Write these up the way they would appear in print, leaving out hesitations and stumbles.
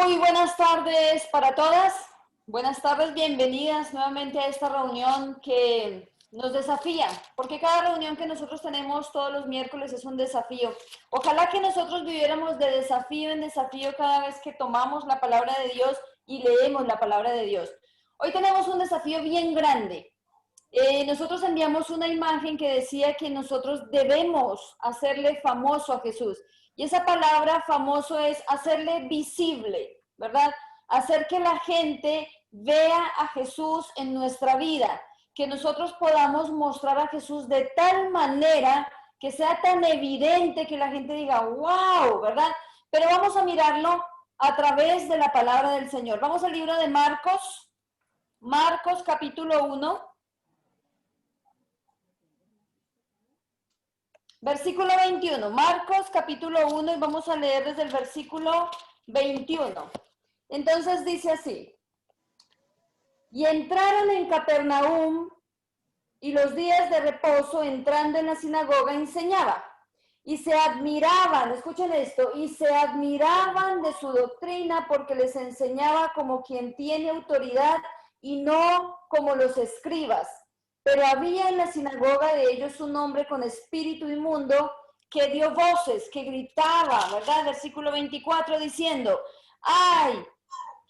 Muy buenas tardes para todas. Buenas tardes, bienvenidas nuevamente a esta reunión que nos desafía, porque cada reunión que nosotros tenemos todos los miércoles es un desafío. Ojalá que nosotros viviéramos de desafío en desafío cada vez que tomamos la palabra de Dios y leemos la palabra de Dios. Hoy tenemos un desafío bien grande. Nosotros enviamos una imagen que decía que nosotros debemos hacerle famoso a Jesús. Y esa palabra famoso es hacerle visible, ¿verdad? Hacer que la gente vea a Jesús en nuestra vida, que nosotros podamos mostrar a Jesús de tal manera que sea tan evidente que la gente diga, wow, ¿verdad? Pero vamos a mirarlo a través de la palabra del Señor. Vamos al libro de Marcos, Marcos capítulo 1. Versículo 21, Marcos capítulo 1 y vamos a leer desde el versículo 21. Entonces dice así, y entraron en Capernaum y los días de reposo entrando en la sinagoga enseñaba. Y se admiraban, escuchen esto, y se admiraban de su doctrina porque les enseñaba como quien tiene autoridad y no como los escribas. Pero había en la sinagoga de ellos un hombre con espíritu inmundo que dio voces, que gritaba, ¿verdad? Versículo 24 diciendo, ¡ay!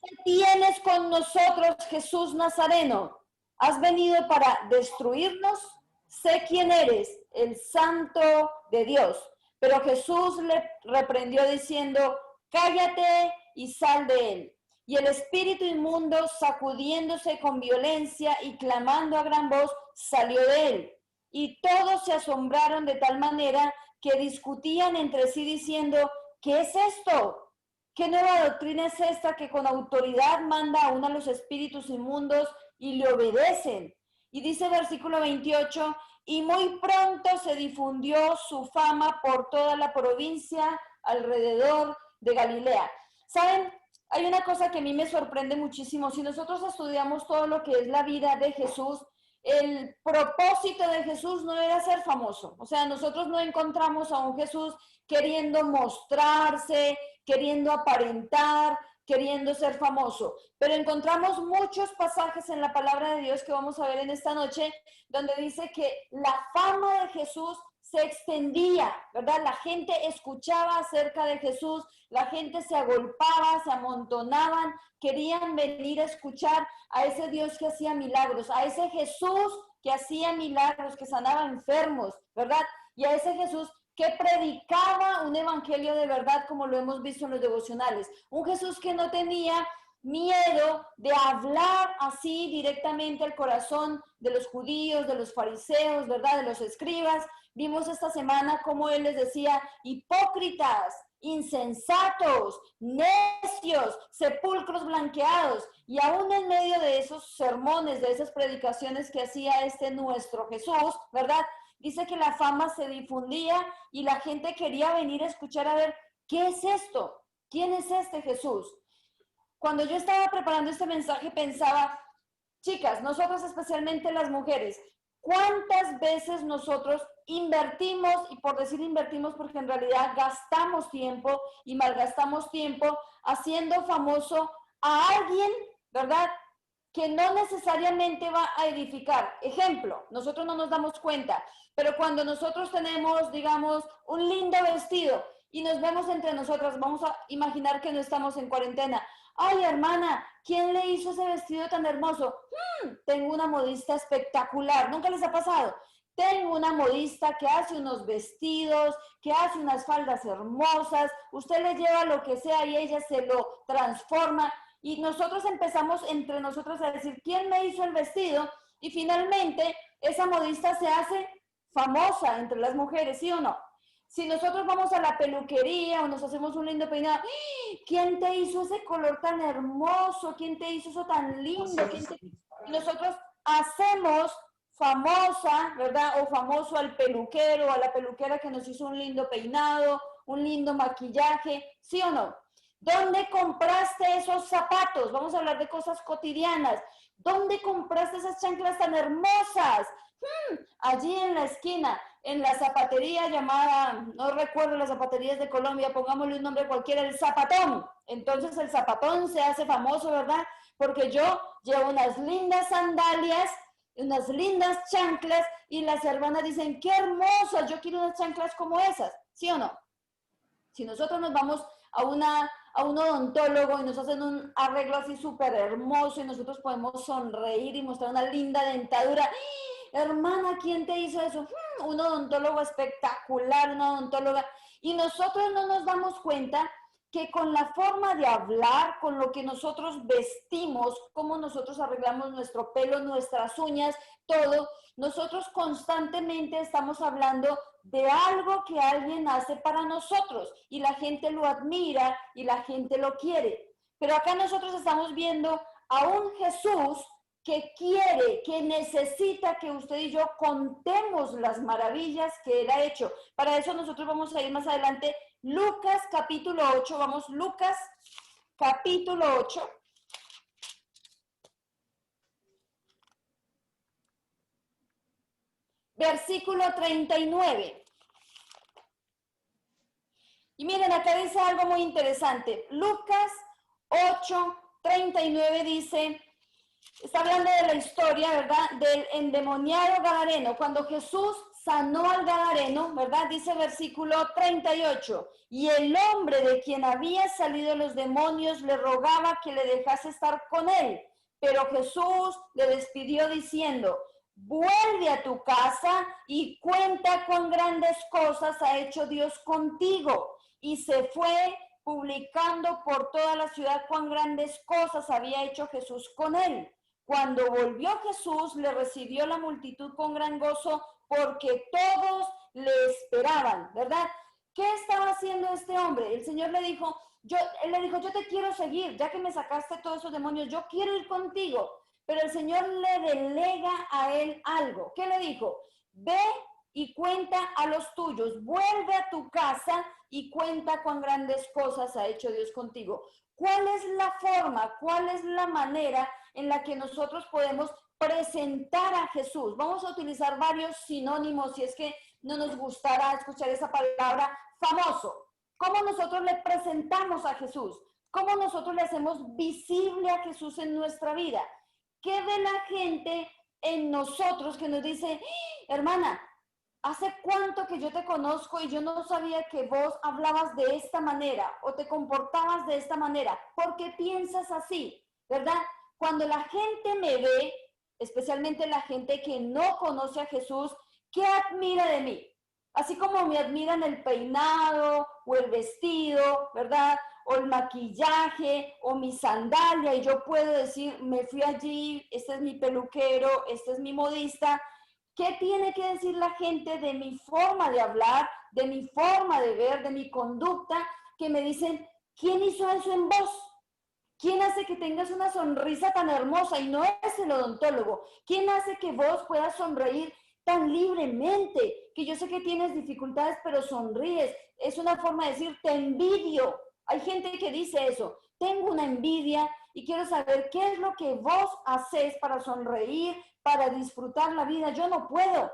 ¿Qué tienes con nosotros, Jesús Nazareno? ¿Has venido para destruirnos? Sé quién eres, el Santo de Dios. Pero Jesús le reprendió diciendo, cállate y sal de él. Y el espíritu inmundo, sacudiéndose con violencia y clamando a gran voz, salió de él. Y todos se asombraron de tal manera que discutían entre sí diciendo, ¿qué es esto? ¿Qué nueva doctrina es esta que con autoridad manda aún a los espíritus inmundos y le obedecen? Y dice el versículo 28, y muy pronto se difundió su fama por toda la provincia alrededor de Galilea. ¿Saben? Hay una cosa que a mí me sorprende muchísimo. Si nosotros estudiamos todo lo que es la vida de Jesús, el propósito de Jesús no era ser famoso. O sea, nosotros no encontramos a un Jesús queriendo mostrarse, queriendo aparentar, queriendo ser famoso. Pero encontramos muchos pasajes en la palabra de Dios que vamos a ver en esta noche, donde dice que la fama de Jesús se extendía, ¿verdad? La gente escuchaba acerca de Jesús, la gente se agolpaba, se amontonaban, querían venir a escuchar a ese Dios que hacía milagros, a ese Jesús que hacía milagros, que sanaba enfermos, ¿verdad? Y a ese Jesús que predicaba un evangelio de verdad, como lo hemos visto en los devocionales. Un Jesús que no tenía miedo de hablar así directamente al corazón de los judíos, de los fariseos, ¿verdad? De los escribas. Vimos esta semana cómo él les decía, hipócritas, insensatos, necios, sepulcros blanqueados. Y aún en medio de esos sermones, de esas predicaciones que hacía este nuestro Jesús, ¿verdad? Dice que la fama se difundía y la gente quería venir a escuchar a ver, ¿qué es esto? ¿Quién es este Jesús? Cuando yo estaba preparando este mensaje pensaba, chicas, nosotros especialmente las mujeres, ¿cuántas veces nosotros invertimos, y por decir invertimos porque en realidad gastamos tiempo y malgastamos tiempo haciendo famoso a alguien, ¿verdad? Que no necesariamente va a edificar. Ejemplo, nosotros no nos damos cuenta, pero cuando nosotros tenemos, digamos, un lindo vestido y nos vemos entre nosotras, vamos a imaginar que no estamos en cuarentena. Ay, hermana, ¿quién le hizo ese vestido tan hermoso? Tengo una modista espectacular. ¿Nunca les ha pasado? Tengo una modista que hace unos vestidos, que hace unas faldas hermosas. Usted le lleva lo que sea y ella se lo transforma. Y nosotros empezamos entre nosotros a decir, ¿quién me hizo el vestido? Y finalmente esa modista se hace famosa entre las mujeres, ¿sí o no? Si nosotros vamos a la peluquería o nos hacemos un lindo peinado, ¿quién te hizo ese color tan hermoso? ¿Quién te hizo eso tan lindo? Y nosotros hacemos famosa, ¿verdad? O famoso al peluquero o a la peluquera que nos hizo un lindo peinado, un lindo maquillaje, ¿sí o no? ¿Dónde compraste esos zapatos? Vamos a hablar de cosas cotidianas. ¿Dónde compraste esas chanclas tan hermosas? Allí en la esquina. en la zapatería llamada, no recuerdo las zapaterías de Colombia, pongámosle un nombre cualquiera, el zapatón. Entonces el zapatón se hace famoso, ¿verdad? Porque yo llevo unas lindas sandalias, unas lindas chanclas y las hermanas dicen, qué hermosas, yo quiero unas chanclas como esas, ¿sí o no? Si nosotros nos vamos a un odontólogo y nos hacen un arreglo así súper hermoso y nosotros podemos sonreír y mostrar una linda dentadura. Hermana, ¿quién te hizo eso? Un odontólogo espectacular, una odontóloga. Y nosotros no nos damos cuenta que con la forma de hablar, con lo que nosotros vestimos, cómo nosotros arreglamos nuestro pelo, nuestras uñas, todo, nosotros constantemente estamos hablando de algo que alguien hace para nosotros y la gente lo admira y la gente lo quiere. Pero acá nosotros estamos viendo a un Jesús que quiere, que necesita que usted y yo contemos las maravillas que Él ha hecho. Para eso nosotros vamos a ir más adelante. Lucas capítulo 8, vamos, Lucas capítulo 8. Versículo 39. Y miren, acá dice algo muy interesante. Lucas 8, 39 dice, está hablando de la historia, ¿verdad? Del endemoniado gadareno. Cuando Jesús sanó al gadareno, ¿verdad? Dice versículo 38. Y el hombre de quien había salido los demonios le rogaba que le dejase estar con él. Pero Jesús le despidió diciendo, vuelve a tu casa y cuenta cuán grandes cosas ha hecho Dios contigo. Y se fue publicando por toda la ciudad cuán grandes cosas había hecho Jesús con él. Cuando volvió Jesús, le recibió la multitud con gran gozo porque todos le esperaban, ¿verdad? ¿Qué estaba haciendo este hombre? El Señor le dijo, él le dijo, yo te quiero seguir, ya que me sacaste todos esos demonios, yo quiero ir contigo. Pero el Señor le delega a él algo. ¿Qué le dijo? Ve y cuenta a los tuyos, vuelve a tu casa y cuenta cuán grandes cosas ha hecho Dios contigo. ¿Cuál es la forma, cuál es la manera en la que nosotros podemos presentar a Jesús? Vamos a utilizar varios sinónimos si es que no nos gustará escuchar esa palabra, famoso. ¿Cómo nosotros le presentamos a Jesús? ¿Cómo nosotros le hacemos visible a Jesús en nuestra vida? ¿Qué ve la gente en nosotros que nos dice, hermana, ¿hace cuánto que yo te conozco y yo no sabía que vos hablabas de esta manera o te comportabas de esta manera? ¿Por qué piensas así? ¿Verdad? Cuando la gente me ve, especialmente la gente que no conoce a Jesús, ¿qué admira de mí? Así como me admiran el peinado o el vestido, ¿verdad? O el maquillaje o mi sandalia y yo puedo decir, me fui allí, este es mi peluquero, este es mi modista. ¿Qué tiene que decir la gente de mi forma de hablar, de mi forma de ver, de mi conducta? Que me dicen, ¿quién hizo eso en vos? ¿Quién hace que tengas una sonrisa tan hermosa? Y no es el odontólogo. ¿Quién hace que vos puedas sonreír tan libremente? Que yo sé que tienes dificultades, pero sonríes. Es una forma de decir, te envidio. Hay gente que dice eso. Tengo una envidia y quiero saber qué es lo que vos haces para sonreír, para disfrutar la vida. Yo no puedo.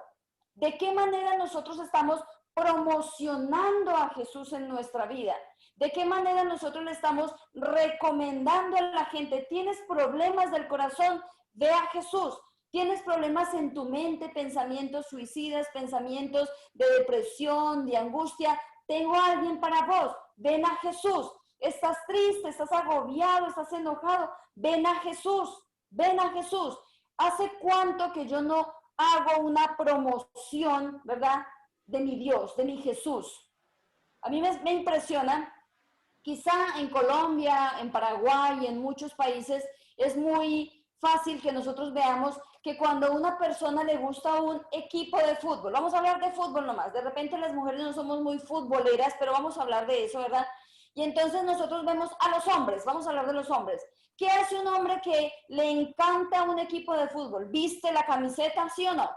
¿De qué manera nosotros estamos promocionando a Jesús en nuestra vida? ¿De qué manera nosotros le estamos recomendando a la gente? ¿Tienes problemas del corazón? Ve a Jesús. ¿Tienes problemas en tu mente, pensamientos suicidas, pensamientos de depresión, de angustia? Tengo a alguien para vos. Ven a Jesús. ¿Estás triste? ¿Estás agobiado? ¿Estás enojado? Ven a Jesús. Ven a Jesús. ¿Hace cuánto que yo no hago una promoción, verdad, de mi Dios, de mi Jesús? A mí me impresiona, quizá en Colombia, en Paraguay y en muchos países es muy fácil que nosotros veamos que cuando a una persona le gusta un equipo de fútbol, vamos a hablar de fútbol nomás, de repente las mujeres no somos muy futboleras, pero vamos a hablar de eso, ¿verdad? Y entonces nosotros vemos a los hombres, vamos a hablar de los hombres. ¿Qué hace un hombre que le encanta un equipo de fútbol? ¿Viste la camiseta, sí o no?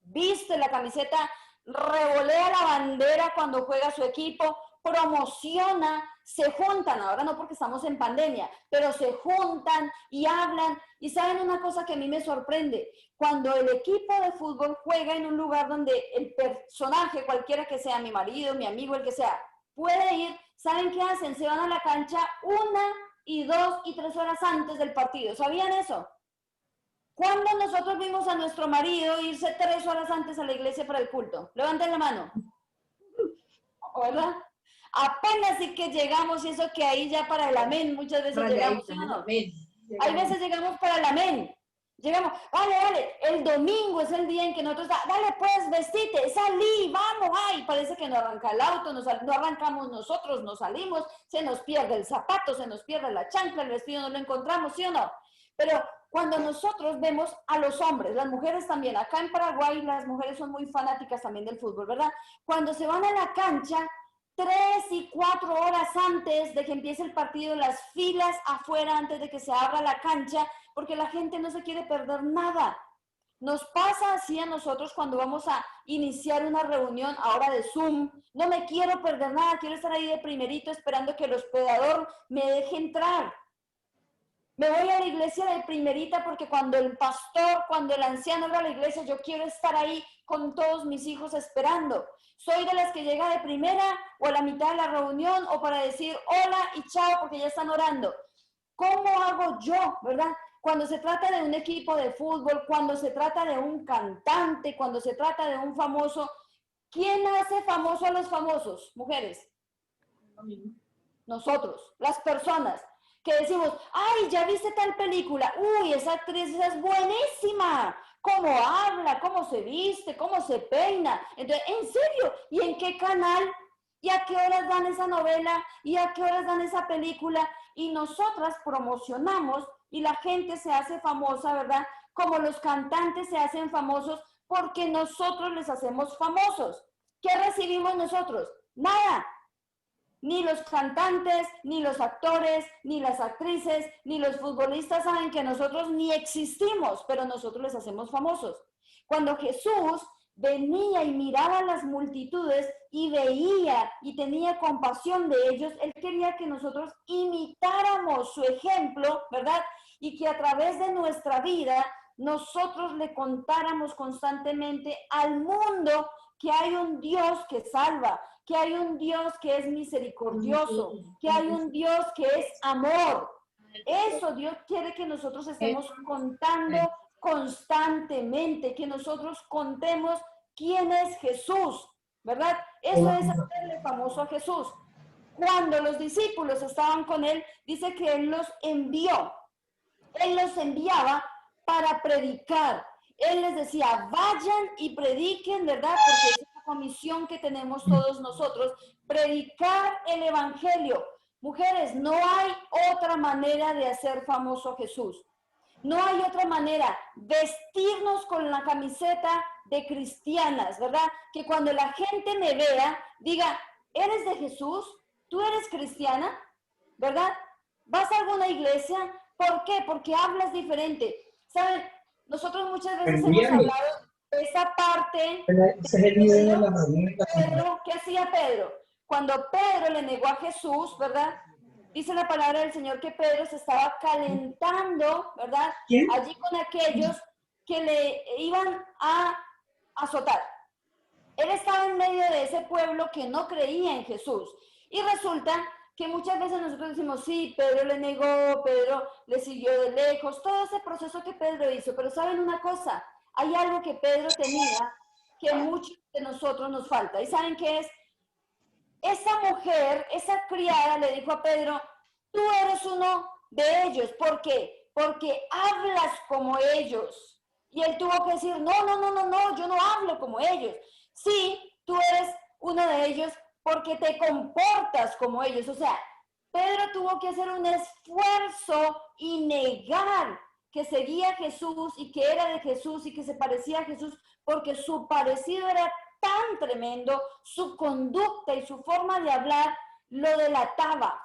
¿Viste la camiseta? ¿Revolea la bandera cuando juega su equipo? promociona, se juntan, ahora no porque estamos en pandemia, pero se juntan y hablan. Y saben una cosa que a mí me sorprende, cuando el equipo de fútbol juega en un lugar donde el personaje, cualquiera que sea, mi marido, mi amigo, el que sea, puede ir, ¿saben qué hacen? Se van a la cancha 1 y 2 y 3 horas antes del partido. ¿Sabían eso? ¿Cuándo nosotros vimos a nuestro marido irse 3 horas antes a la iglesia para el culto? Levanten la mano. ¿Verdad? Apenas sí que llegamos, y eso que ahí ya para el amén, muchas veces llegamos, ¿sí o no? Hay veces llegamos para el amén. Llegamos, vale, el domingo es el día en que nosotros, dale pues, vestite, salí, vamos, ay, parece que no arranca el auto, no arrancamos nosotros, nos salimos, se nos pierde el zapato, se nos pierde la chancla, el vestido no lo encontramos, ¿sí o no? Pero cuando nosotros vemos a los hombres, las mujeres también, acá en Paraguay las mujeres son muy fanáticas también del fútbol, ¿verdad? Cuando se van a la cancha, 3 y 4 horas antes de que empiece el partido, las filas afuera antes de que se abra la cancha, porque la gente no se quiere perder nada. Nos pasa así a nosotros cuando vamos a iniciar una reunión ahora de Zoom. No me quiero perder nada, quiero estar ahí de primerito esperando que el hospedador me deje entrar. Me voy a la iglesia de primerita porque cuando el pastor, cuando el anciano abre la iglesia, yo quiero estar ahí con todos mis hijos esperando. Soy de las que llega de primera o a la mitad de la reunión o para decir hola y chao porque ya están orando. ¿Cómo hago yo, verdad? Cuando se trata de un equipo de fútbol, cuando se trata de un cantante, cuando se trata de un famoso, ¿quién hace famoso a los famosos? Mujeres. Nosotros, las personas que decimos, ay, ¿ya viste tal película? Uy, esa actriz es buenísima. ¿Cómo habla? ¿Cómo se viste? ¿Cómo se peina? Entonces, ¿en serio? ¿Y en qué canal? ¿Y a qué horas dan esa novela? ¿Y a qué horas dan esa película? Y nosotras promocionamos y la gente se hace famosa, ¿verdad? Como los cantantes se hacen famosos porque nosotros les hacemos famosos. ¿Qué recibimos nosotros? Nada. Ni los cantantes, ni los actores, ni las actrices, ni los futbolistas saben que nosotros ni existimos, pero nosotros les hacemos famosos. Cuando Jesús venía y miraba a las multitudes y veía y tenía compasión de ellos, Él quería que nosotros imitáramos su ejemplo, ¿verdad? Y que a través de nuestra vida nosotros le contáramos constantemente al mundo que hay un Dios que salva, que hay un Dios que es misericordioso, que hay un Dios que es amor. Eso Dios quiere que nosotros estemos contando constantemente, que nosotros contemos quién es Jesús, ¿verdad? Eso es hacerle famoso a Jesús. Cuando los discípulos estaban con él, dice que él los envió. Él los enviaba para predicar. Él les decía, vayan y prediquen, ¿verdad? Porque es una comisión que tenemos todos nosotros, predicar el evangelio. Mujeres, no hay otra manera de hacer famoso a Jesús. No hay otra manera. Vestirnos con la camiseta de cristianas, ¿verdad? Que cuando la gente me vea, diga, ¿eres de Jesús? ¿Tú eres cristiana? ¿Verdad? ¿Vas a alguna iglesia? ¿Por qué? Porque hablas diferente. ¿Saben? Nosotros muchas veces hemos hablado de esa parte de Pedro. ¿Qué hacía Pedro? Cuando Pedro le negó a Jesús, ¿verdad? Dice la palabra del Señor que Pedro se estaba calentando, ¿verdad? Allí con aquellos que le iban a azotar. Él estaba en medio de ese pueblo que no creía en Jesús. Y resulta que muchas veces nosotros decimos, sí, Pedro le negó, Pedro le siguió de lejos, todo ese proceso que Pedro hizo. Pero ¿saben una cosa? Hay algo que Pedro tenía que muchos de nosotros nos falta. ¿Y saben qué es? Esa mujer, esa criada le dijo a Pedro, tú eres uno de ellos. ¿Por qué? Porque hablas como ellos. Y él tuvo que decir, no, yo no hablo como ellos. Sí, tú eres uno de ellos porque te comportas como ellos. O sea, Pedro tuvo que hacer un esfuerzo y negar que seguía a Jesús y que era de Jesús y que se parecía a Jesús, porque su parecido era tan tremendo, su conducta y su forma de hablar lo delataba.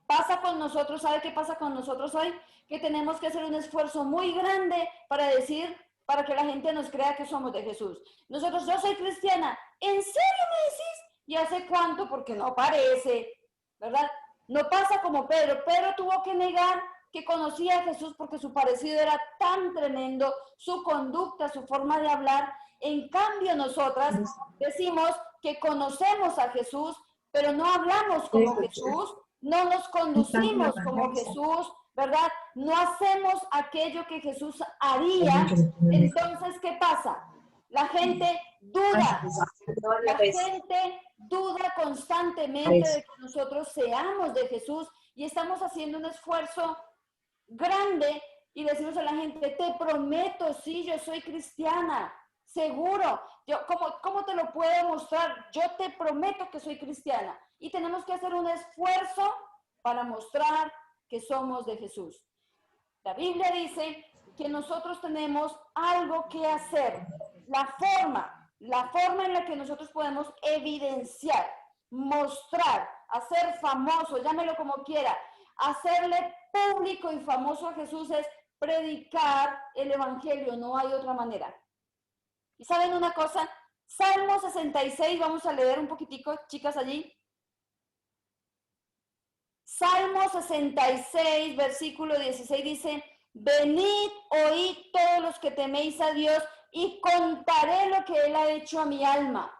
Pasa con nosotros, ¿sabe qué pasa con nosotros hoy? Que tenemos que hacer un esfuerzo muy grande para decir, para que la gente nos crea que somos de Jesús. Nosotros, yo soy cristiana. ¿En serio me decís? ¿Y hace cuánto? Porque no parece, ¿verdad? No pasa como Pedro. Pedro tuvo que negar que conocía a Jesús porque su parecido era tan tremendo, su conducta, su forma de hablar. En cambio, nosotras decimos que conocemos a Jesús, pero no hablamos como Jesús, no nos conducimos como Jesús, ¿verdad? No hacemos aquello que Jesús haría. Entonces, ¿qué pasa? La gente duda. La gente duda constantemente de que nosotros seamos de Jesús y estamos haciendo un esfuerzo grande y decimos a la gente, te prometo, sí, yo soy cristiana, seguro. ¿Cómo te lo puedo mostrar? Yo te prometo que soy cristiana. Y tenemos que hacer un esfuerzo para mostrar que somos de Jesús. La Biblia dice que nosotros tenemos algo que hacer. La forma en la que nosotros podemos evidenciar, mostrar, hacer famoso, llámelo como quiera, hacerle público y famoso a Jesús es predicar el evangelio, no hay otra manera. ¿Y saben una cosa? Salmo 66, vamos a leer un poquitico, chicas, allí. Salmo 66, versículo 16 dice, venid, oíd todos los que teméis a Dios y contaré lo que Él ha hecho a mi alma.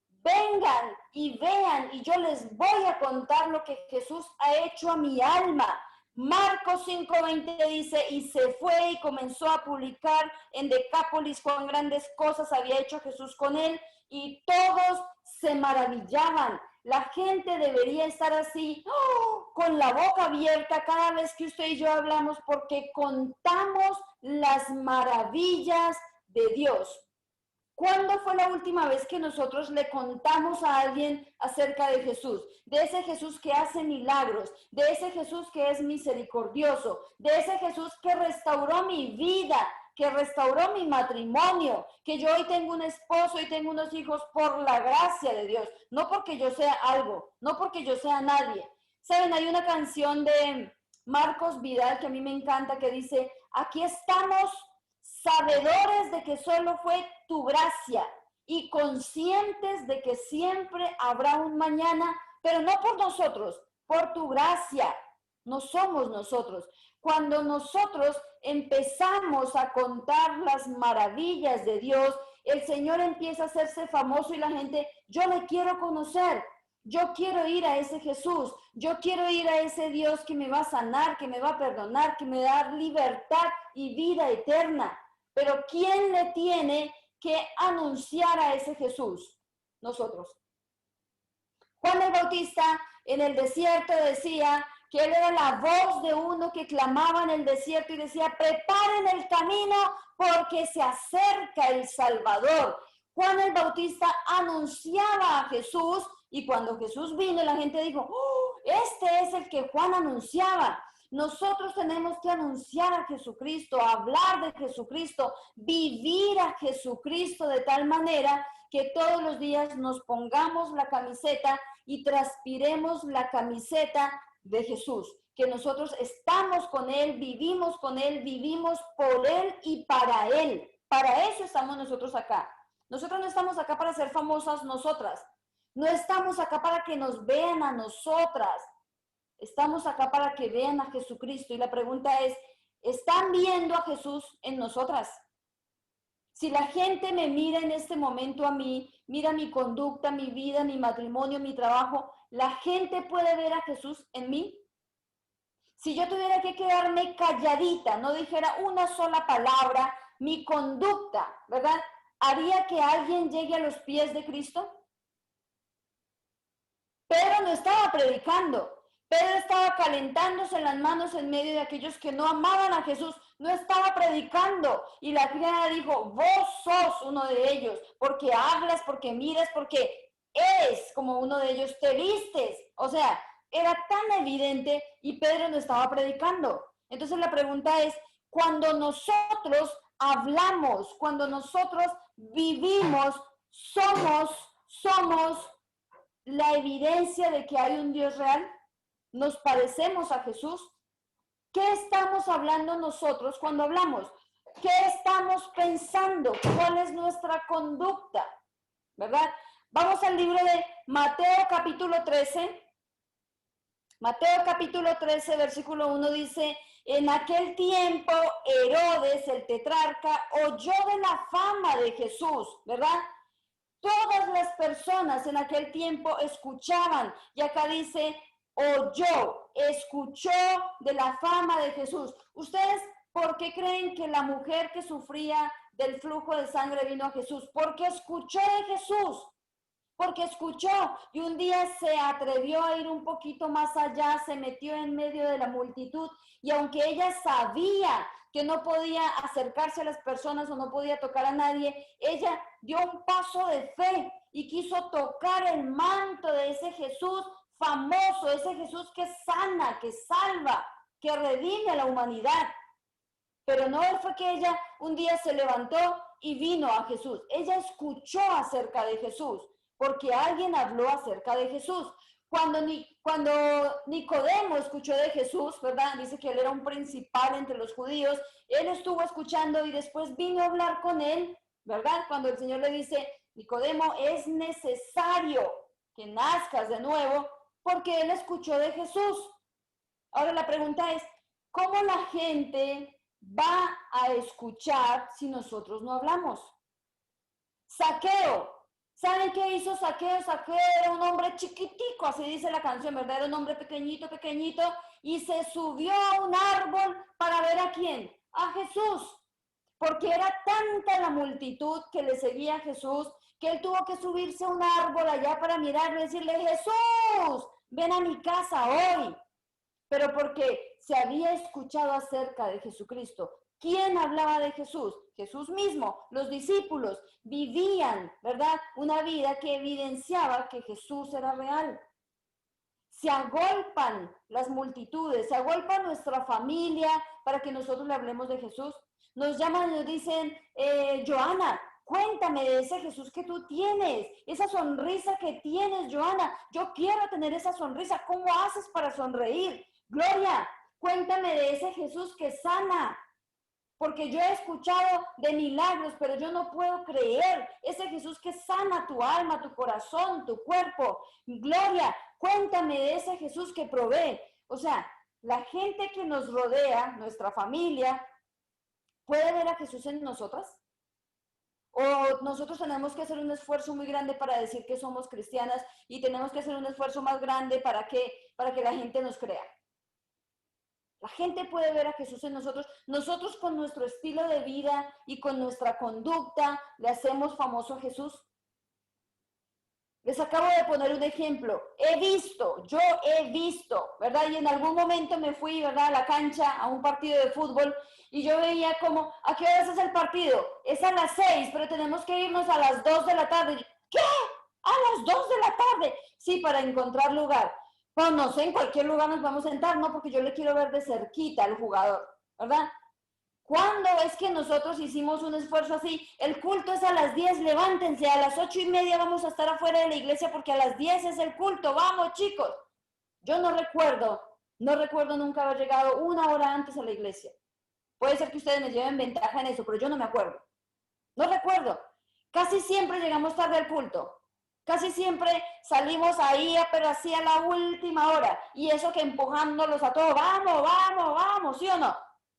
Vengan y vean y yo les voy a contar lo que Jesús ha hecho a mi alma. Marcos 5:20 dice, y se fue y comenzó a publicar en Decápolis cuán grandes cosas había hecho Jesús con él y todos se maravillaban. La gente debería estar así, con la boca abierta cada vez que usted y yo hablamos porque contamos las maravillas de Dios. ¿Cuándo fue la última vez que nosotros le contamos a alguien acerca de Jesús? De ese Jesús que hace milagros, de ese Jesús que es misericordioso, de ese Jesús que restauró mi vida, que restauró mi matrimonio, que yo hoy tengo un esposo y tengo unos hijos por la gracia de Dios, no porque yo sea algo, no porque yo sea nadie. ¿Saben? Hay una canción de Marcos Vidal que a mí me encanta que dice, aquí estamos sabedores de que solo fue tu gracia y conscientes de que siempre habrá un mañana, pero no por nosotros, por tu gracia. No somos nosotros. Cuando nosotros empezamos a contar las maravillas de Dios, el Señor empieza a hacerse famoso y la gente, yo le quiero conocer. Yo quiero ir a ese Jesús, yo quiero ir a ese Dios que me va a sanar, que me va a perdonar, que me va a dar libertad y vida eterna. Pero ¿quién le tiene que anunciar a ese Jesús? Nosotros. Juan el Bautista en el desierto decía que él era la voz de uno que clamaba en el desierto y decía, preparen el camino porque se acerca el Salvador. Juan el Bautista anunciaba a Jesús y cuando Jesús vino la gente dijo, este es el que Juan anunciaba. Nosotros tenemos que anunciar a Jesucristo, hablar de Jesucristo, vivir a Jesucristo de tal manera que todos los días nos pongamos la camiseta y transpiremos la camiseta de Jesús, que nosotros estamos con Él, vivimos por Él y para Él. Para eso estamos nosotros acá. Nosotros no estamos acá para ser famosas nosotras. No estamos acá para que nos vean a nosotras. Estamos acá para que vean a Jesucristo. Y la pregunta es, ¿están viendo a Jesús en nosotras? Si la gente me mira en este momento a mí, mira mi conducta, mi vida, mi matrimonio, mi trabajo, ¿la gente puede ver a Jesús en mí? Si yo tuviera que quedarme calladita, no dijera una sola palabra, mi conducta, ¿verdad? ¿Haría que alguien llegue a los pies de Cristo? Pedro no estaba predicando. Pedro estaba calentándose las manos en medio de aquellos que no amaban a Jesús. No estaba predicando. Y la criada dijo, vos sos uno de ellos, porque hablas, porque miras, porque eres como uno de ellos, te vistes. O sea, era tan evidente y Pedro no estaba predicando. Entonces la pregunta es, cuando nosotros hablamos, cuando nosotros vivimos, somos la evidencia de que hay un Dios real. ¿Nos parecemos a Jesús? ¿Qué estamos hablando nosotros cuando hablamos? ¿Qué estamos pensando? ¿Cuál es nuestra conducta? ¿Verdad? Vamos al libro de Mateo capítulo 13. Mateo capítulo 13, versículo 1 dice, en aquel tiempo Herodes, el tetrarca, oyó de la fama de Jesús, ¿verdad? Todas las personas en aquel tiempo escuchaban, y acá dice, oyó, escuchó de la fama de Jesús. ¿Ustedes por qué creen que la mujer que sufría del flujo de sangre vino a Jesús? Porque escuchó de Jesús. Porque escuchó y un día se atrevió a ir un poquito más allá, se metió en medio de la multitud y aunque ella sabía que no podía acercarse a las personas o no podía tocar a nadie, ella dio un paso de fe y quiso tocar el manto de ese Jesús famoso, ese Jesús que sana, que salva, que redime a la humanidad. Pero no fue que ella un día se levantó y vino a Jesús. Ella escuchó acerca de Jesús, porque alguien habló acerca de Jesús. Cuando Nicodemo escuchó de Jesús, ¿verdad? Dice que él era un principal entre los judíos. Él estuvo escuchando y después vino a hablar con él, ¿verdad? Cuando el Señor le dice, Nicodemo, es necesario que nazcas de nuevo, porque él escuchó de Jesús. Ahora la pregunta es, ¿cómo la gente va a escuchar si nosotros no hablamos? Zaqueo. ¿Saben qué hizo Zaqueo? Zaqueo era un hombre chiquitico, así dice la canción, ¿verdad? Era un hombre pequeñito, pequeñito, y se subió a un árbol para ver a quién, a Jesús, porque era tanta la multitud que le seguía a Jesús, que él tuvo que subirse a un árbol allá para mirarlo y decirle, Jesús, ven a mi casa hoy. Pero porque se había escuchado acerca de Jesucristo. ¿Quién hablaba de Jesús? Jesús mismo. Los discípulos vivían, ¿verdad? Una vida que evidenciaba que Jesús era real. Se agolpan las multitudes, se agolpa nuestra familia para que nosotros le hablemos de Jesús. Nos llaman y nos dicen, Joana, cuéntame de ese Jesús que tú tienes, esa sonrisa que tienes, Joana. Yo quiero tener esa sonrisa. ¿Cómo haces para sonreír? Gloria, cuéntame de ese Jesús que sana, porque yo he escuchado de milagros, pero yo no puedo creer. Ese Jesús que sana tu alma, tu corazón, tu cuerpo. Gloria, cuéntame de ese Jesús que provee. O sea, la gente que nos rodea, nuestra familia, ¿puede ver a Jesús en nosotras? ¿O nosotros tenemos que hacer un esfuerzo muy grande para decir que somos cristianas y tenemos que hacer un esfuerzo más grande para que la gente nos crea? La gente puede ver a Jesús en nosotros. Nosotros con nuestro estilo de vida y con nuestra conducta le hacemos famoso a Jesús. Les acabo de poner un ejemplo. Yo he visto, ¿verdad? Y en algún momento me fui, ¿verdad? A la cancha, a un partido de fútbol, y yo veía como, ¿a qué horas es el partido? Es a las 6, pero tenemos que irnos a las 2 de la tarde. ¿Qué? ¿A las 2 de la tarde? Sí, para encontrar lugar. Pues no sé, en cualquier lugar nos vamos a sentar, ¿no? Porque yo le quiero ver de cerquita al jugador, ¿verdad? ¿Cuándo es que nosotros hicimos un esfuerzo así? El culto es a las 10, levántense, a las 8:30 vamos a estar afuera de la iglesia porque a las 10 es el culto, vamos chicos. Yo no recuerdo nunca haber llegado una hora antes a la iglesia. Puede ser que ustedes me lleven ventaja en eso, pero yo no me acuerdo. No recuerdo. Casi siempre llegamos tarde al culto. Casi siempre salimos ahí, pero así a la última hora. Y eso que empujándolos a todos, vamos, vamos, vamos, ¿sí o no?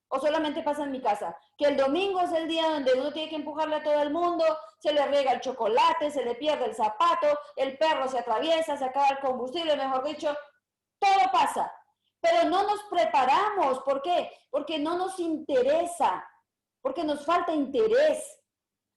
O solamente pasa en mi casa, que el domingo es el día donde uno tiene que empujarle a todo el mundo, se le riega el chocolate, se le pierde el zapato, el perro se atraviesa, se acaba el combustible, mejor dicho, todo pasa. Pero no nos preparamos, ¿por qué? Porque no nos interesa, porque nos falta interés.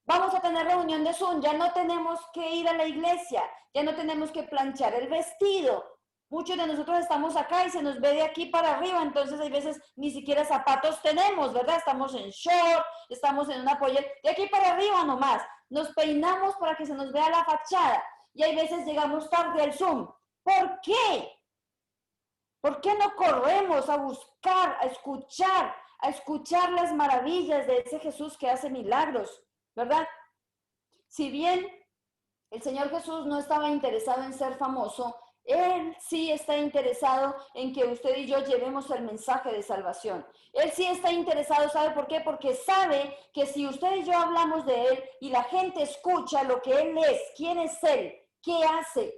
Vamos a tener reunión de Zoom, ya no tenemos que ir a la iglesia, ya no tenemos que planchar el vestido. Muchos de nosotros estamos acá y se nos ve de aquí para arriba, entonces hay veces ni siquiera zapatos tenemos, ¿verdad? Estamos en short, estamos en una pollera, de aquí para arriba nomás. Nos peinamos para que se nos vea la fachada y hay veces llegamos tarde al Zoom. ¿Por qué? ¿Por qué no corremos a buscar, a escuchar las maravillas de ese Jesús que hace milagros? ¿Verdad? Si bien el Señor Jesús no estaba interesado en ser famoso, Él sí está interesado en que usted y yo llevemos el mensaje de salvación. Él sí está interesado, ¿sabe por qué? Porque sabe que si usted y yo hablamos de Él y la gente escucha lo que Él es, quién es Él, qué hace,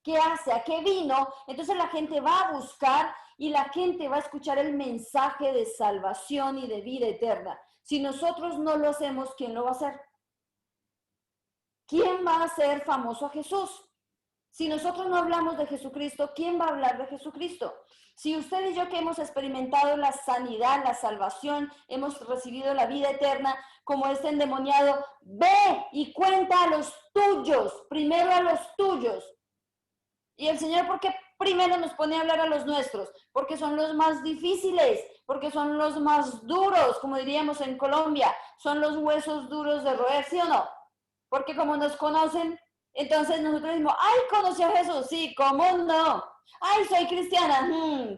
qué hace, a qué vino, entonces la gente va a buscar y la gente va a escuchar el mensaje de salvación y de vida eterna. Si nosotros no lo hacemos, ¿quién lo va a hacer? ¿Quién va a hacer famoso a Jesús? Si nosotros no hablamos de Jesucristo, ¿quién va a hablar de Jesucristo? Si usted y yo que hemos experimentado la sanidad, la salvación, hemos recibido la vida eterna, como este endemoniado, ve y cuenta a los tuyos, primero a los tuyos. Y el Señor, ¿por qué primero nos pone a hablar a los nuestros? Porque son los más difíciles, porque son los más duros, como diríamos en Colombia, son los huesos duros de roer, ¿sí o no? Porque como nos conocen, entonces nosotros decimos, ay, conocí a Jesús, sí, ¿cómo no? Ay, soy cristiana,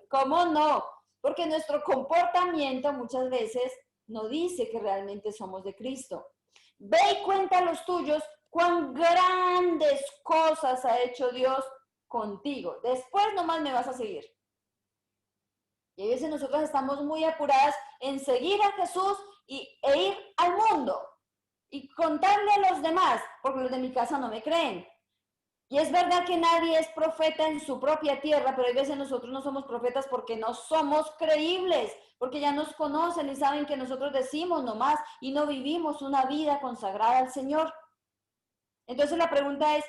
¿cómo no? Porque nuestro comportamiento muchas veces no dice que realmente somos de Cristo. Ve y cuenta a los tuyos cuán grandes cosas ha hecho Dios contigo. Después nomás me vas a seguir. Y a veces nosotros estamos muy apuradas en seguir a Jesús e ir al mundo y contarle a los demás, porque los de mi casa no me creen. Y es verdad que nadie es profeta en su propia tierra, pero a veces nosotros no somos profetas porque no somos creíbles, porque ya nos conocen y saben que nosotros decimos nomás y no vivimos una vida consagrada al Señor. Entonces la pregunta es,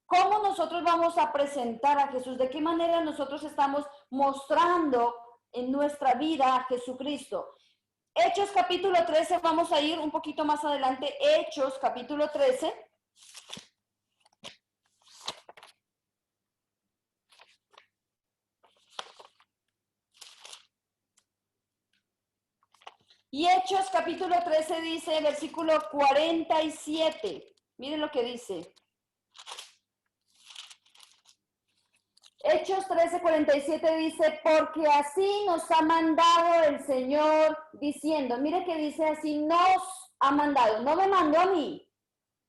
¿cómo nosotros vamos a presentar a Jesús? ¿De qué manera nosotros estamos mostrando en nuestra vida a Jesucristo? Hechos capítulo 13, vamos a ir un poquito más adelante. Hechos capítulo 13. Y Hechos capítulo 13 dice, versículo 47. Miren lo que dice. Hechos 13, 47 dice, porque así nos ha mandado el Señor diciendo, mire que dice así, nos ha mandado, no me mandó a mí,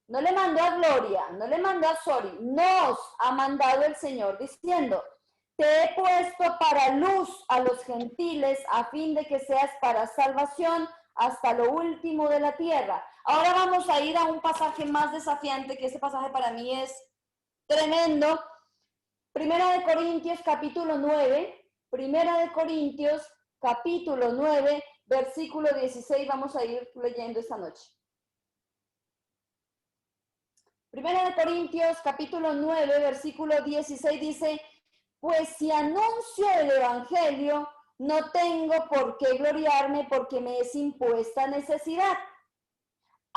no le mandó a Gloria, no le mandó a Sori, nos ha mandado el Señor diciendo, te he puesto para luz a los gentiles a fin de que seas para salvación hasta lo último de la tierra. Ahora vamos a ir a un pasaje más desafiante, que ese pasaje para mí es tremendo. Primera de Corintios capítulo 9, Primera de Corintios capítulo 9, versículo 16, vamos a ir leyendo esta noche. Primera de Corintios capítulo 9, versículo 16 dice, pues si anuncio el evangelio, no tengo por qué gloriarme porque me es impuesta necesidad.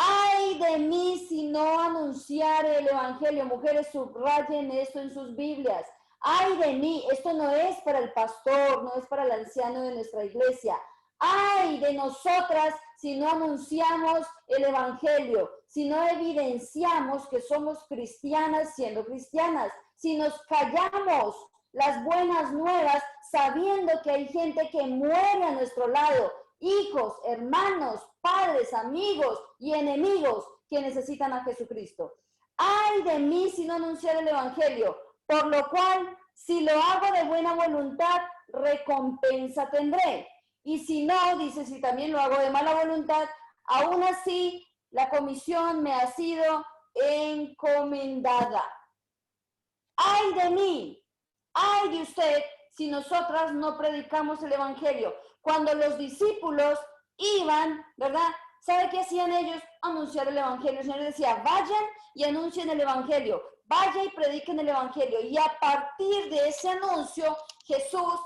¡Ay de mí si no anunciare el evangelio! Mujeres, subrayen esto en sus Biblias. ¡Ay de mí! Esto no es para el pastor, no es para el anciano de nuestra iglesia. ¡Ay de nosotras si no anunciamos el evangelio! Si no evidenciamos que somos cristianas siendo cristianas. Si nos callamos las buenas nuevas sabiendo que hay gente que muere a nuestro lado. Hijos, hermanos, padres, amigos y enemigos que necesitan a Jesucristo. Ay de mí si no anunciar el evangelio, por lo cual, si lo hago de buena voluntad, recompensa tendré. Y si no, dice, si también lo hago de mala voluntad, aún así la comisión me ha sido encomendada. Ay de mí, ay de usted, si nosotras no predicamos el evangelio. Cuando los discípulos iban, ¿verdad? ¿Sabe qué hacían ellos? Anunciar el evangelio. El Señor decía, vayan y anuncien el evangelio. Vaya y prediquen el evangelio. Y a partir de ese anuncio, Jesús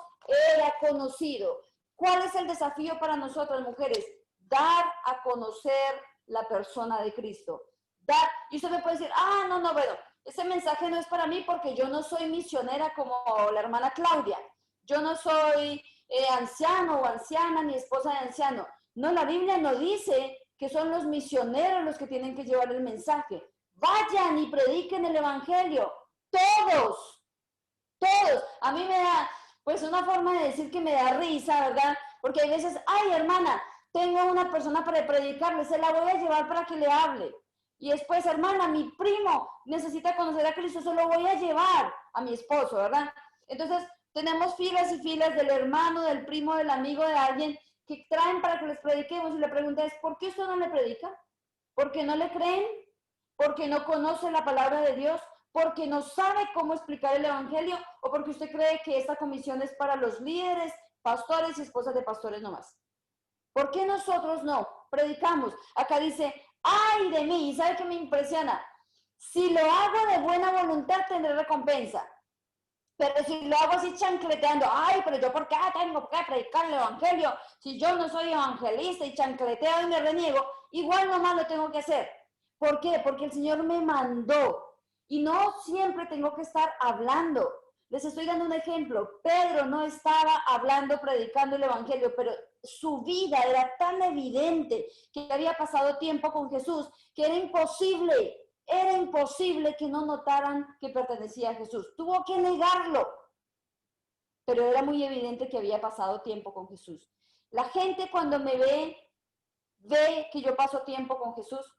era conocido. ¿Cuál es el desafío para nosotras, mujeres? Dar a conocer la persona de Cristo. Dar. Y usted me puede decir, no, bueno, ese mensaje no es para mí porque yo no soy misionera como la hermana Claudia. Yo no soy anciano o anciana ni esposa de anciano. No, la Biblia no dice que son los misioneros los que tienen que llevar el mensaje. Vayan y prediquen el evangelio. Todos. A mí me da, pues una forma de decir que me da risa, ¿verdad? Porque hay veces, ay hermana, tengo una persona para predicarle, se la voy a llevar para que le hable. Y después, hermana, mi primo necesita conocer a Cristo, se lo voy a llevar a mi esposo, ¿verdad? Entonces, tenemos filas y filas del hermano, del primo, del amigo de alguien que traen para que les prediquemos y la pregunta es, ¿por qué usted no le predica? ¿Por qué no le creen? ¿Por qué no conoce la palabra de Dios? porque no sabe cómo explicar el evangelio o porque usted cree que esta comisión es para los líderes, pastores y esposas de pastores nomás. ¿Por qué nosotros no predicamos? Acá dice, ay de mí, ¿y sabe qué me impresiona? Si lo hago de buena voluntad tendré recompensa. Pero si lo hago así chancleteando, ay, pero yo por qué tengo que predicar el evangelio, si yo no soy evangelista y chancleteo y me reniego, igual nomás lo tengo que hacer. ¿Por qué? Porque el Señor me mandó y no siempre tengo que estar hablando. Les estoy dando un ejemplo. Pedro no estaba hablando, predicando el evangelio, pero su vida era tan evidente que había pasado tiempo con Jesús que era imposible que no notaran que pertenecía a Jesús. Tuvo que negarlo, pero era muy evidente que había pasado tiempo con Jesús. La gente cuando me ve que yo paso tiempo con Jesús.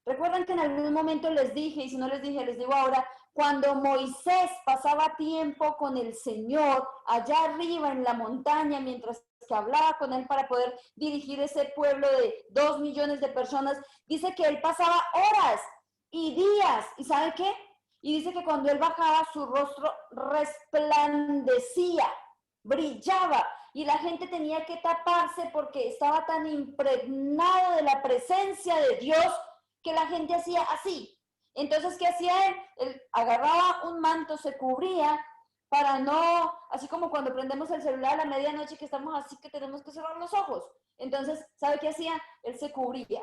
Recuerdan que en algún momento les dije, y si no les dije, les digo ahora, cuando Moisés pasaba tiempo con el Señor allá arriba en la montaña, mientras que hablaba con él para poder dirigir ese pueblo de 2 millones de personas, dice que él pasaba horas y días, ¿y sabe qué? Y dice que cuando él bajaba su rostro resplandecía, brillaba, y la gente tenía que taparse porque estaba tan impregnado de la presencia de Dios que la gente hacía así. Entonces, ¿qué hacía él? Él agarraba un manto, se cubría para no, así como cuando prendemos el celular a la medianoche que estamos así que tenemos que cerrar los ojos. Entonces, ¿sabe qué hacía? Él se cubría.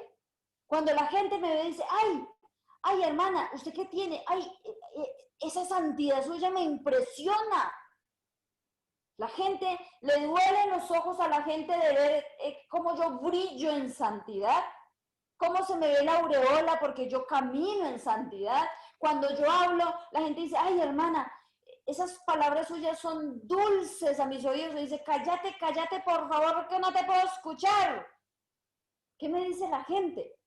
Cuando la gente me ve y dice, ay, hermana, ¿usted qué tiene? Ay, esa santidad suya me impresiona. La gente, le duelen los ojos a la gente de ver cómo yo brillo en santidad, cómo se me ve la aureola porque yo camino en santidad. Cuando yo hablo, la gente dice, ay, hermana, esas palabras suyas son dulces a mis oídos. Le dice, cállate, cállate, por favor, que no te puedo escuchar. ¿Qué me dice la gente?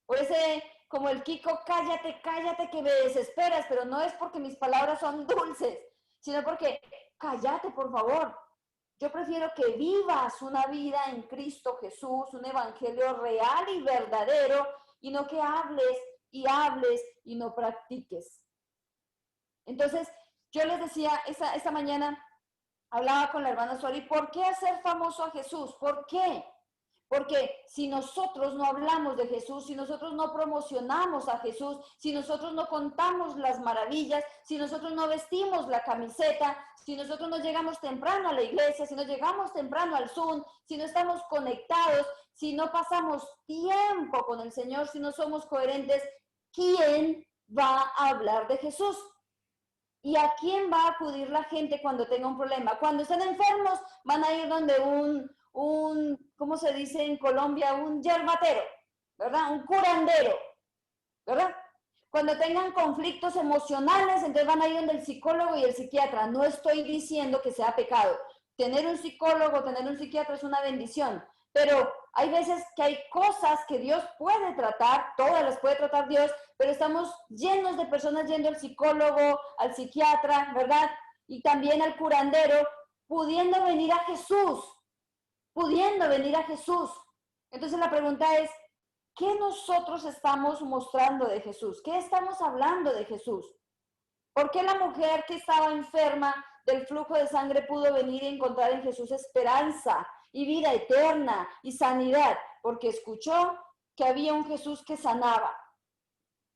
O ese, como el Kiko, cállate, cállate, que me desesperas, pero no es porque mis palabras son dulces, sino porque, cállate, por favor. Yo prefiero que vivas una vida en Cristo Jesús, un evangelio real y verdadero, y no que hables y no practiques. Entonces, yo les decía, esta mañana hablaba con la hermana Sori, ¿por qué hacer famoso a Jesús? ¿Por qué? Porque si nosotros no hablamos de Jesús, si nosotros no promocionamos a Jesús, si nosotros no contamos las maravillas, si nosotros no vestimos la camiseta, si nosotros no llegamos temprano a la iglesia, si no llegamos temprano al Zoom, si no estamos conectados, si no pasamos tiempo con el Señor, si no somos coherentes, ¿quién va a hablar de Jesús? ¿Y a quién va a acudir la gente cuando tenga un problema? Cuando estén enfermos, van a ir donde ¿cómo se dice en Colombia? Un yerbatero, ¿verdad? Un curandero, ¿verdad? Cuando tengan conflictos emocionales, entonces van a ir donde el psicólogo y el psiquiatra. No estoy diciendo que sea pecado. Tener un psicólogo, tener un psiquiatra es una bendición. Pero hay veces que hay cosas que Dios puede tratar, todas las puede tratar Dios, pero estamos llenos de personas yendo al psicólogo, al psiquiatra, ¿verdad? Y también al curandero, pudiendo venir a Jesús. Entonces la pregunta es, ¿qué nosotros estamos mostrando de Jesús? ¿Qué estamos hablando de Jesús? ¿Por qué la mujer que estaba enferma del flujo de sangre pudo venir y encontrar en Jesús esperanza y vida eterna y sanidad? Porque escuchó que había un Jesús que sanaba,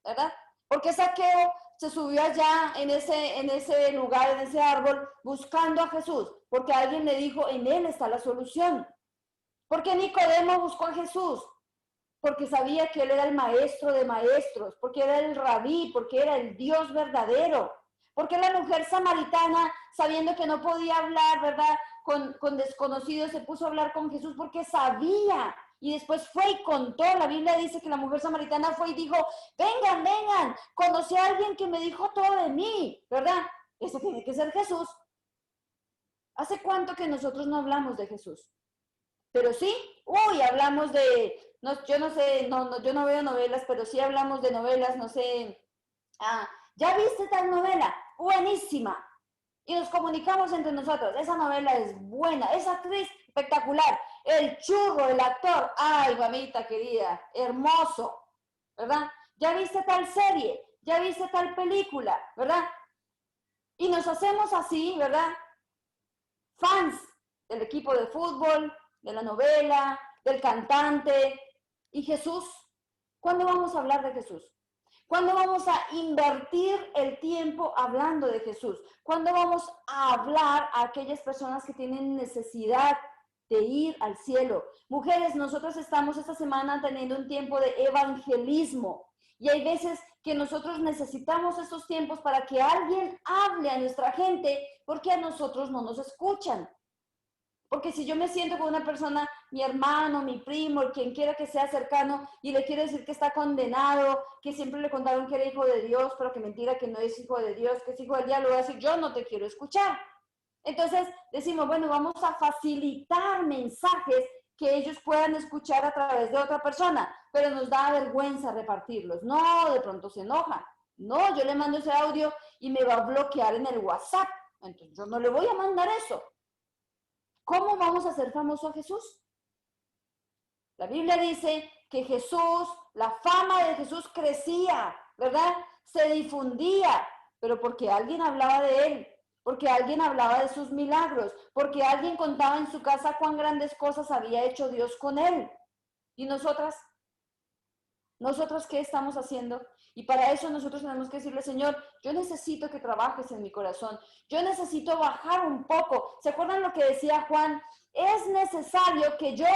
¿verdad? Porque Zaqueo se subió allá en ese lugar, en ese árbol, buscando a Jesús, porque alguien le dijo, en él está la solución. Porque Nicodemo buscó a Jesús, porque sabía que él era el maestro de maestros, porque era el rabí, porque era el Dios verdadero. Porque la mujer samaritana, sabiendo que no podía hablar, ¿verdad? Con desconocidos, se puso a hablar con Jesús porque sabía. Y después fue y contó. La Biblia dice que la mujer samaritana fue y dijo, vengan, vengan, conocí a alguien que me dijo todo de mí, ¿verdad? Eso tiene que ser Jesús. ¿Hace cuánto que nosotros no hablamos de Jesús? Pero sí, hablamos de, no, yo no sé, yo no veo novelas, pero sí hablamos de novelas, no sé, ¿ya viste tal novela? Buenísima. Y nos comunicamos entre nosotros, esa novela es buena, esa actriz espectacular, el churro, el actor, ay, mamita querida, hermoso, ¿verdad? ¿Ya viste tal serie? ya viste tal película, ¿verdad? Y nos hacemos así, ¿verdad? Fans del equipo de fútbol, de la novela, del cantante. ¿Y Jesús? ¿Cuándo vamos a hablar de Jesús? ¿Cuándo vamos a invertir el tiempo hablando de Jesús? ¿Cuándo vamos a hablar a aquellas personas que tienen necesidad de ir al cielo? Mujeres, nosotros estamos esta semana teniendo un tiempo de evangelismo y hay veces que nosotros necesitamos estos tiempos para que alguien hable a nuestra gente porque a nosotros no nos escuchan. Porque si yo me siento con una persona, mi hermano, mi primo, quien quiera que sea cercano, y le quiero decir que está condenado, que siempre le contaron que era hijo de Dios, pero que mentira, que no es hijo de Dios, que es hijo del diablo, voy a decir, yo no te quiero escuchar. Entonces decimos, bueno, vamos a facilitar mensajes que ellos puedan escuchar a través de otra persona, pero nos da vergüenza repartirlos. No, de pronto se enoja. No, yo le mando ese audio y me va a bloquear en el WhatsApp. Entonces yo no le voy a mandar eso. ¿Cómo vamos a hacer famoso a Jesús? La Biblia dice que Jesús, la fama de Jesús crecía, ¿verdad? Se difundía, pero porque alguien hablaba de él, porque alguien hablaba de sus milagros, porque alguien contaba en su casa cuán grandes cosas había hecho Dios con él. ¿Y nosotras? ¿Nosotros qué estamos haciendo? Y para eso nosotros tenemos que decirle, Señor, yo necesito que trabajes en mi corazón. Yo necesito bajar un poco. ¿Se acuerdan lo que decía Juan? Es necesario que yo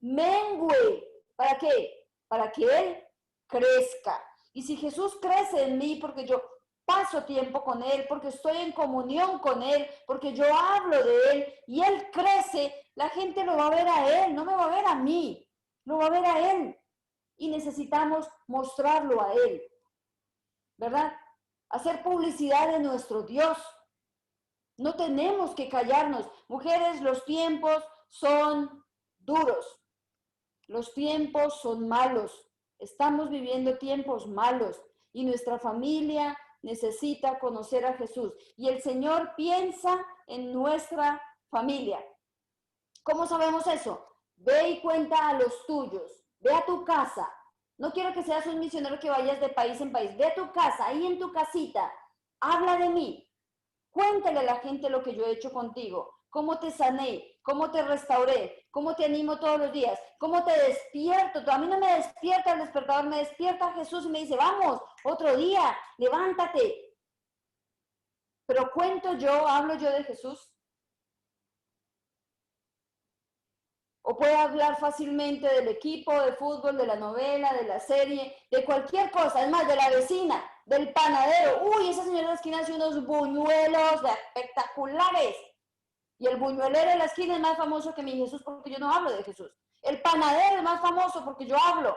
mengüe. ¿Para qué? Para que Él crezca. Y si Jesús crece en mí porque yo paso tiempo con Él, porque estoy en comunión con Él, porque yo hablo de Él y Él crece, la gente lo va a ver a Él, no me va a ver a mí, lo va a ver a Él. Y necesitamos mostrarlo a Él, ¿verdad? Hacer publicidad de nuestro Dios. No tenemos que callarnos. Mujeres, los tiempos son duros. Los tiempos son malos. Estamos viviendo tiempos malos y nuestra familia necesita conocer a Jesús. Y el Señor piensa en nuestra familia. ¿Cómo sabemos eso? Ve y cuenta a los tuyos. Ve a tu casa. No quiero que seas un misionero que vayas de país en país. Ve a tu casa, ahí en tu casita. Habla de mí. Cuéntale a la gente lo que yo he hecho contigo. Cómo te sané, cómo te restauré, cómo te animo todos los días, cómo te despierto. A mí no me despierta el despertador, me despierta Jesús y me dice, vamos, otro día, levántate. Pero cuento yo, hablo yo de Jesús. O puedo hablar fácilmente del equipo de fútbol, de la novela, de la serie, de cualquier cosa, es más, de la vecina, del panadero. Uy, esa señora de la esquina hace unos buñuelos espectaculares. Y el buñuelero de la esquina es más famoso que mi Jesús porque yo no hablo de Jesús. El panadero es más famoso porque yo hablo.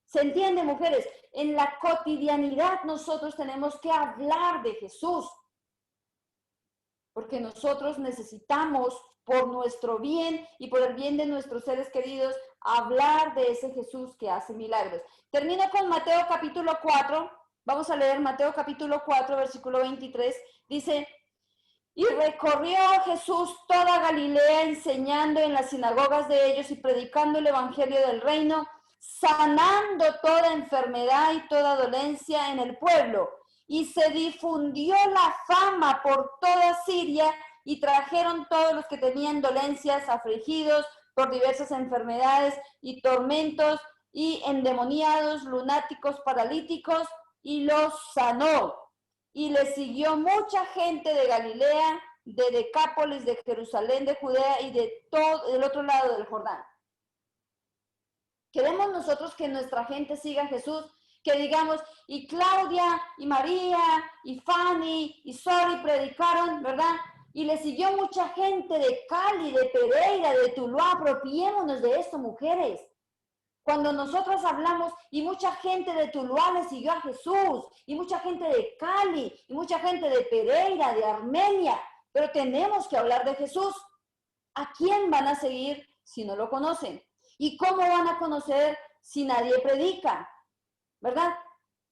¿Se entiende, mujeres? En la cotidianidad nosotros tenemos que hablar de Jesús. Porque nosotros necesitamos, por nuestro bien y por el bien de nuestros seres queridos, hablar de ese Jesús que hace milagros. Termino con Mateo capítulo 4. Vamos a leer Mateo capítulo 4, versículo 23. Dice, y recorrió Jesús toda Galilea, enseñando en las sinagogas de ellos y predicando el evangelio del reino, sanando toda enfermedad y toda dolencia en el pueblo. Y se difundió la fama por toda Siria y trajeron todos los que tenían dolencias, afligidos por diversas enfermedades y tormentos y endemoniados, lunáticos, paralíticos, y los sanó. Y le siguió mucha gente de Galilea, de Decápolis, de Jerusalén, de Judea y de todo el otro lado del Jordán. Queremos nosotros que nuestra gente siga a Jesús, que digamos, y Claudia, y María, y Fanny, y Sori predicaron, ¿verdad? Y le siguió mucha gente de Cali, de Pereira, de Tuluá. Apropiémonos de esto, mujeres. Cuando nosotros hablamos y mucha gente de Tuluá le siguió a Jesús, y mucha gente de Cali, y mucha gente de Pereira, de Armenia, pero tenemos que hablar de Jesús. ¿A quién van a seguir si no lo conocen? ¿Y cómo van a conocer si nadie predica? ¿Verdad?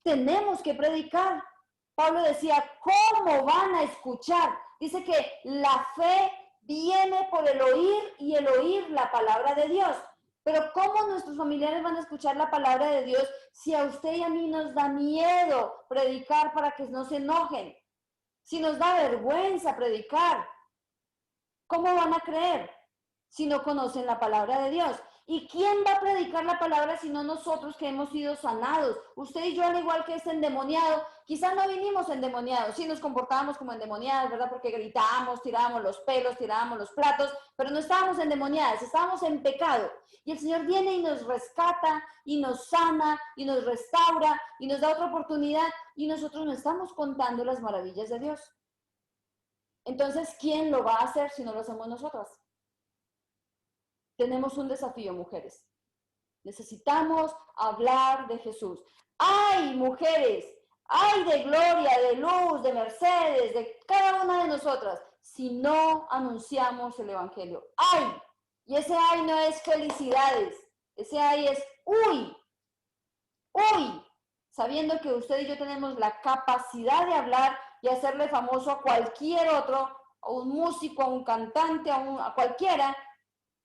Tenemos que predicar. Pablo decía, ¿cómo van a escuchar? Dice que la fe viene por el oír y el oír la palabra de Dios. Pero ¿cómo nuestros familiares van a escuchar la palabra de Dios si a usted y a mí nos da miedo predicar para que no se enojen? Si nos da vergüenza predicar, ¿cómo van a creer si no conocen la palabra de Dios? ¿Y quién va a predicar la palabra si no nosotros que hemos sido sanados? Usted y yo, al igual que este endemoniado, quizás no vinimos endemoniados, sí nos comportábamos como endemoniados, ¿verdad? Porque gritábamos, tirábamos los pelos, tirábamos los platos, pero no estábamos endemoniados, estábamos en pecado. Y el Señor viene y nos rescata, y nos sana, y nos restaura, y nos da otra oportunidad, y nosotros no estamos contando las maravillas de Dios. Entonces, ¿quién lo va a hacer si no lo hacemos nosotras? Tenemos un desafío, mujeres. Necesitamos hablar de Jesús. ¡Ay, mujeres! ¡Ay, de Gloria, de Luz, de Mercedes, de cada una de nosotras! Si no anunciamos el Evangelio. ¡Ay! Y ese ay no es felicidades. Ese ay es uy. Uy. Sabiendo que usted y yo tenemos la capacidad de hablar y hacerle famoso a cualquier otro, a un músico, a un cantante, a cualquiera,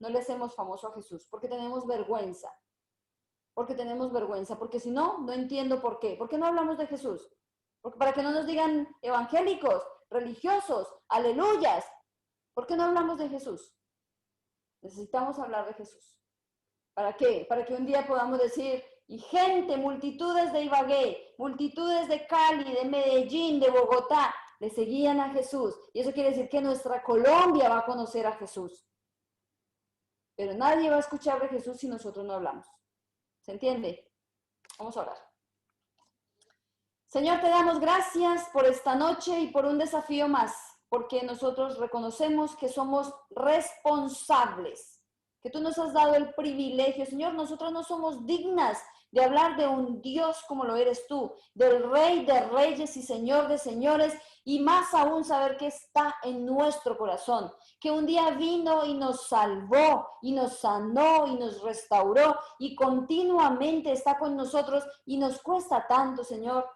no le hacemos famoso a Jesús, porque tenemos vergüenza. Porque si no, no entiendo por qué. ¿Por qué no hablamos de Jesús? Porque para que no nos digan evangélicos, religiosos, aleluyas. ¿Por qué no hablamos de Jesús? Necesitamos hablar de Jesús. ¿Para qué? Para que un día podamos decir, y gente, multitudes de Ibagué, multitudes de Cali, de Medellín, de Bogotá, le seguían a Jesús. Y eso quiere decir que nuestra Colombia va a conocer a Jesús. Pero nadie va a escuchar de Jesús si nosotros no hablamos. ¿Se entiende? Vamos a orar. Señor, te damos gracias por esta noche y por un desafío más, porque nosotros reconocemos que somos responsables, que tú nos has dado el privilegio. Señor, nosotros no somos dignas de hablar de un Dios como lo eres tú, del Rey de Reyes y Señor de Señores, y más aún saber que está en nuestro corazón, que un día vino y nos salvó, y nos sanó, y nos restauró, y continuamente está con nosotros, y nos cuesta tanto, Señor.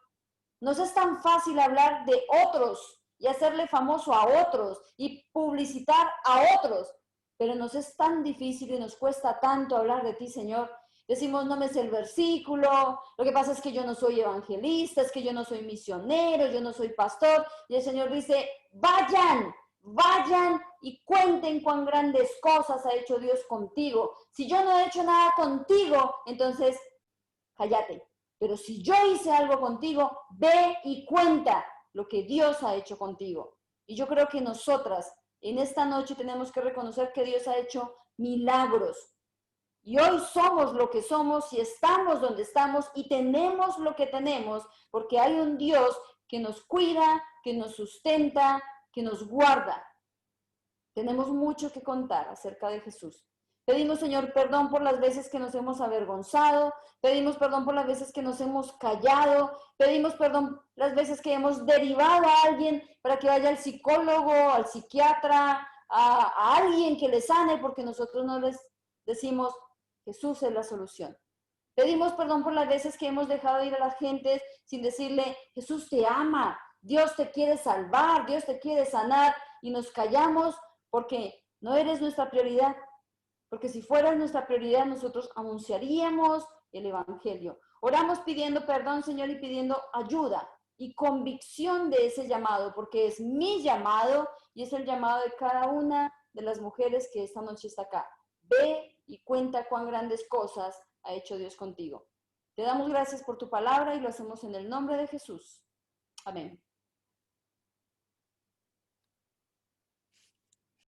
Nos es tan fácil hablar de otros y hacerle famoso a otros y publicitar a otros, pero nos es tan difícil y nos cuesta tanto hablar de ti, Señor. Decimos, no me sé el versículo, lo que pasa es que yo no soy evangelista, es que yo no soy misionero, yo no soy pastor. Y el Señor dice, vayan, vayan y cuenten cuán grandes cosas ha hecho Dios contigo. Si yo no he hecho nada contigo, entonces cállate. Pero si yo hice algo contigo, ve y cuenta lo que Dios ha hecho contigo. Y yo creo que nosotras en esta noche tenemos que reconocer que Dios ha hecho milagros. Y hoy somos lo que somos y estamos donde estamos y tenemos lo que tenemos porque hay un Dios que nos cuida, que nos sustenta, que nos guarda. Tenemos mucho que contar acerca de Jesús. Pedimos, Señor, perdón por las veces que nos hemos avergonzado, pedimos perdón por las veces que nos hemos callado, pedimos perdón las veces que hemos derivado a alguien para que vaya al psicólogo, al psiquiatra, a alguien que le sane, porque nosotros no les decimos, Jesús es la solución. Pedimos perdón por las veces que hemos dejado ir a las gentes sin decirle, Jesús te ama, Dios te quiere salvar, Dios te quiere sanar, y nos callamos porque no eres nuestra prioridad. Porque si fueras nuestra prioridad, nosotros anunciaríamos el Evangelio. Oramos pidiendo perdón, Señor, y pidiendo ayuda y convicción de ese llamado, porque es mi llamado y es el llamado de cada una de las mujeres que esta noche está acá. Ve y cuenta cuán grandes cosas ha hecho Dios contigo. Te damos gracias por tu palabra y lo hacemos en el nombre de Jesús. Amén.